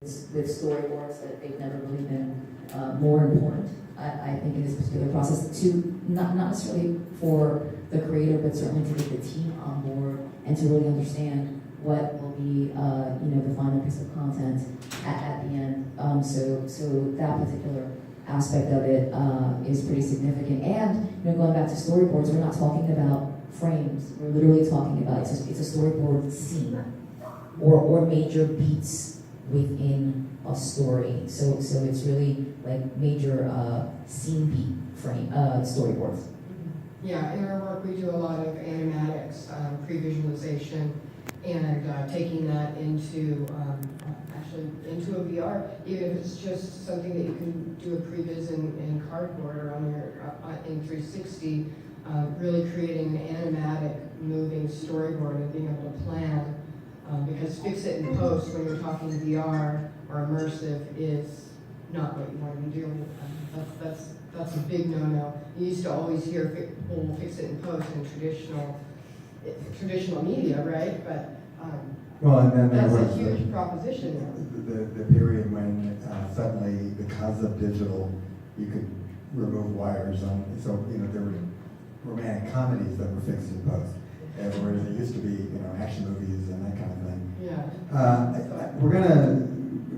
with storyboards that they've never really been more important, I think, in this particular process, to not necessarily for the creator, but certainly to get the team on board and to really understand what will be, the final piece of content at the end. So that particular aspect of it is pretty significant. And going back to storyboards, we're not talking about frames. We're literally talking about it's a storyboard scene or major beats within a story. So it's really like major scene beat frame storyboards. Yeah, in our work we do a lot of animatics, pre-visualization, and taking that into into a VR, even if it's just something that you can do a previs in cardboard or on your in 360, really creating an animatic moving storyboard and being able to plan. Because fix it in post when you're talking VR or immersive is not what you want to be doing. That's a big no-no. You used to always hear we'll fix it in post in traditional media, right? But well, and then there that's was a huge proposition. The period when suddenly, because of digital, you could remove wires on. So there were romantic comedies that were fixed in post. Whereas it used to be, action movies and that kind of thing. Yeah.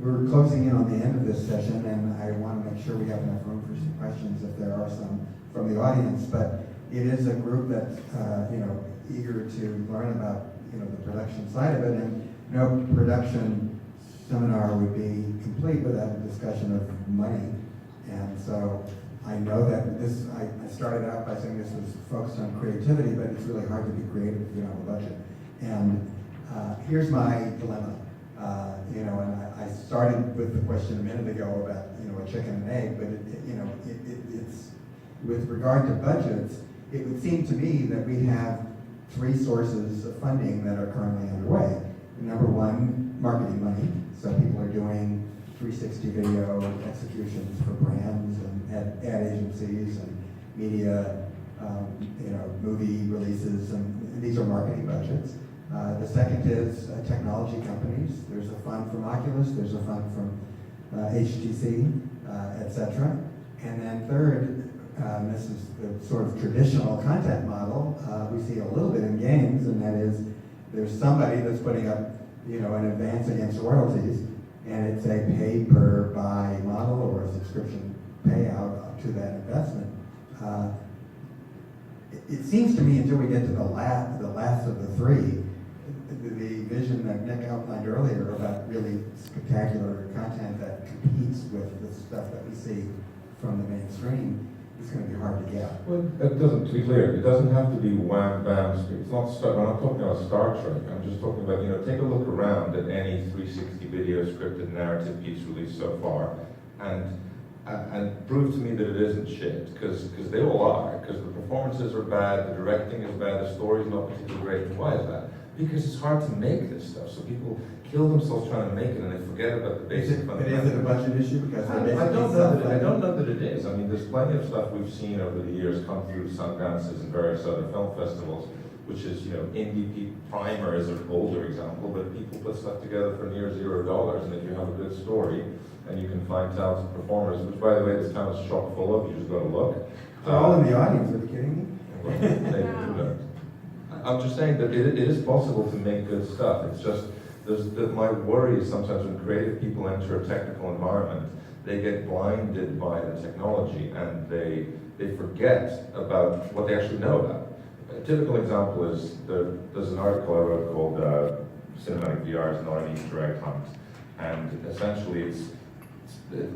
We're closing in on the end of this session, and I want to make sure we have enough room for some questions if there are some from the audience. But it is a group that's, eager to learn about, the production side of it, and no production seminar would be complete without a discussion of money. And so I know that I started out by saying this was focused on creativity, but it's really hard to be creative if you don't have a budget. And here's my dilemma. And I started with the question a minute ago about, a chicken and egg, but it's with regard to budgets, it would seem to me that we have three sources of funding that are currently underway. Number one, marketing money. So people are doing 360 video executions for brands and ad agencies and media, movie releases, and these are marketing budgets. The second is technology companies. There's a fund from Oculus, there's a fund from HTC, etc. And then third, this is the sort of traditional content model we see a little bit in games, and that is there's somebody that's putting up, an advance against royalties, and it's a pay per buy model or a subscription payout up to that investment. It seems to me, until we get to the last of the three, the vision that Nick outlined earlier about really spectacular content that competes with the stuff that we see from the mainstream is going to be hard to get. Well, it doesn't, to be clear, it doesn't have to be wham, bam, it's not, we're not talking about Star Trek, I'm just talking about, take a look around at any 360 video scripted narrative piece released so far, and prove to me that it isn't shit, because they all are, because the performances are bad, the directing is bad, the story is not particularly great. Why is that? Because it's hard to make this stuff, so people kill themselves trying to make it, and they forget about the basic fundamentals. Is it a budget issue? Because I don't know that it is. I mean, there's plenty of stuff we've seen over the years come through Sundances and various other film festivals, which is, indie Primer is an older example, but people put stuff together for near $0, and if you have a good story, and you can find talented performers, which, by the way, this town is chock full of, you just got to look. They're all in the audience, are you kidding me? They do that. I'm just saying that it is possible to make good stuff. It's just, my worry is sometimes when creative people enter a technical environment, they get blinded by the technology and they forget about what they actually know about. A typical example is, there's an article I wrote called Cinematic VR is Not an Easter Egg Hunt. And essentially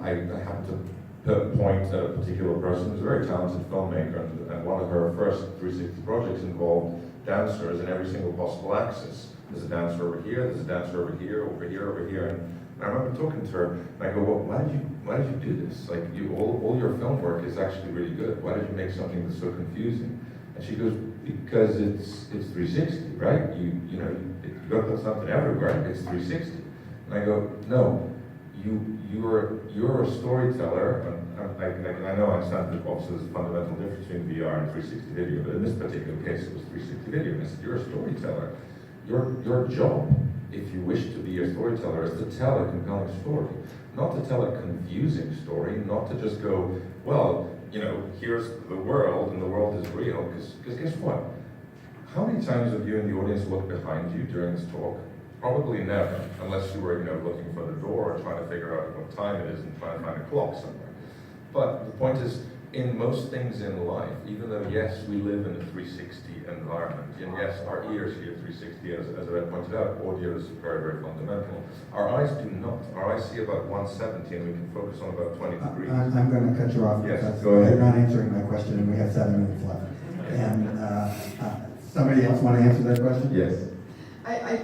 I happen to point at a particular person who's a very talented filmmaker, and one of her first 360 projects involved dancers in every single possible axis. There's a dancer over here, there's a dancer over here, over here, over here. And I remember talking to her, and I go, well, why did you do this? Like, all your film work is actually really good. Why did you make something that's so confusing? And she goes, because it's 360, right? You got to put something everywhere, it's 360. And I go, no, you're a storyteller, and I know I understand that obviously there's a fundamental difference between VR and 360 video, but in this particular case it was 360 video, and I said, you're a storyteller. Your job if you wish to be a storyteller, is to tell a compelling story. Not to tell a confusing story, not to just go, well, you know, here's the world and the world is real. Because guess what? How many times have you and the audience looked behind you during this talk? Probably never, unless you were, you know, looking for the door or trying to figure out what time it is and trying to find a clock somewhere. But the point is, in most things in life, even though, yes, we live in a 360 environment, and yes, our ears hear 360, as Evette pointed out, audio is very, very fundamental. Our eyes do not. Our eyes see about 170, and we can focus on about 20 degrees. I'm going to cut you off Yes, because go ahead. you're not answering my question, and we have 7 minutes left. And somebody else want to answer that question? Yes. I